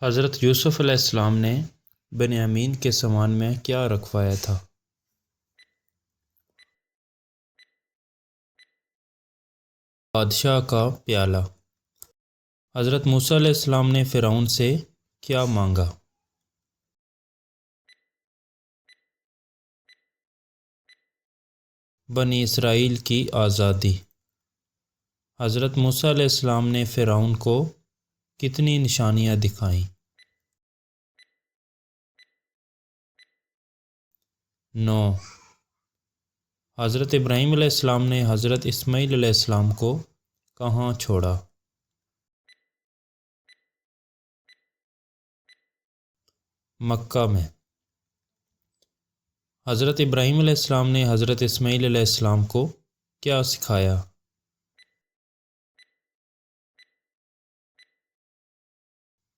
حضرت یوسف علیہ السلام نے بنیامین کے سامان میں کیا رکھوایا تھا؟ بادشاہ کا پیالہ۔ حضرت موسیٰ علیہ السلام نے فرعون سے کیا مانگا؟ بنی اسرائیل کی آزادی۔ حضرت موسیٰ علیہ السلام نے فرعون کو کتنی نشانیاں دکھائیں؟ 9۔ حضرت ابراہیم علیہ السلام نے حضرت اسماعیل علیہ السلام کو کہاں چھوڑا؟ مکہ میں۔ حضرت ابراہیم علیہ السلام نے حضرت اسماعیل علیہ السلام کو کیا سکھایا؟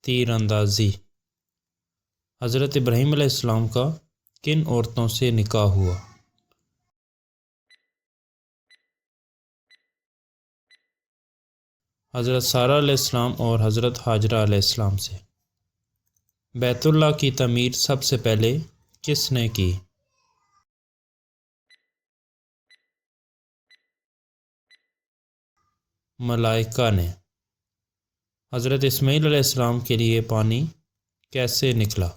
تیر اندازی۔ حضرت ابراہیم علیہ السلام کا کن عورتوں سے نکاح ہوا؟ حضرت سارہ علیہ السلام اور حضرت ہاجرہ علیہ السلام سے۔ بیت اللہ کی تعمیر سب سے پہلے کس نے کی؟ ملائکہ نے۔ حضرت اسماعیل علیہ السلام کے لیے پانی کیسے نکلا؟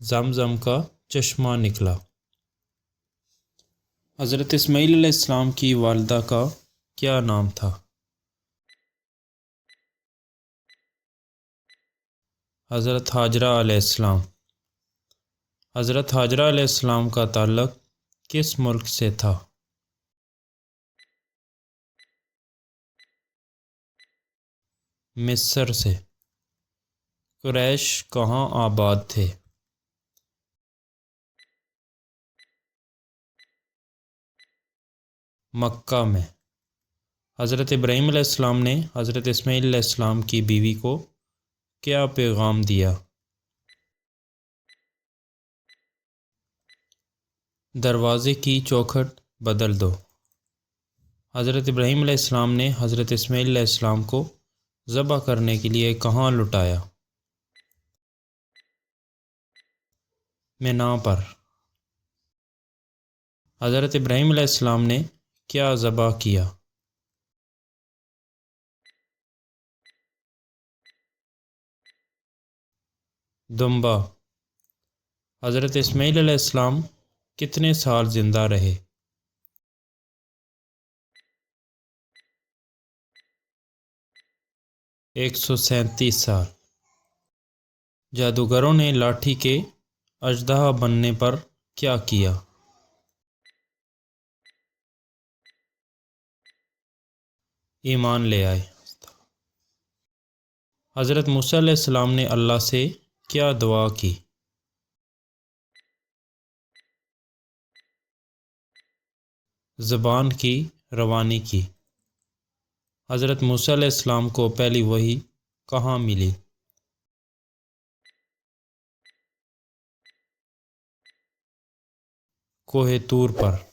زمزم کا چشمہ نکلا۔ حضرت اسماعیل علیہ السلام کی والدہ کا کیا نام تھا؟ حضرت ہاجرہ علیہ السلام۔ حضرت ہاجرہ علیہ السلام کا تعلق کس ملک سے تھا؟ مصر سے۔ قریش کہاں آباد تھے؟ مکہ میں۔ حضرت ابراہیم علیہ السلام نے حضرت اسماعیل علیہ السلام کی بیوی کو کیا پیغام دیا؟ دروازے کی چوکھٹ بدل دو۔ حضرت ابراہیم علیہ السلام نے حضرت اسماعیل علیہ السلام کو ذبح کرنے کے لیے کہاں لٹایا؟ مینا پر۔ حضرت ابراہیم علیہ السلام نے کیا ذبح کیا؟ 'دمبا'۔ حضرت اسماعیل علیہ السلام کتنے سال زندہ رہے؟ 137 سال۔ جادوگروں نے لاٹھی کے اژدہا بننے پر کیا کیا؟ ایمان لے آئے۔ حضرت موسیٰ علیہ السلام نے اللہ سے کیا دعا کی؟ زبان کی روانی کی۔ حضرت موسیٰ علیہ السلام کو پہلی وحی کہاں ملی؟ کوہ طور پر۔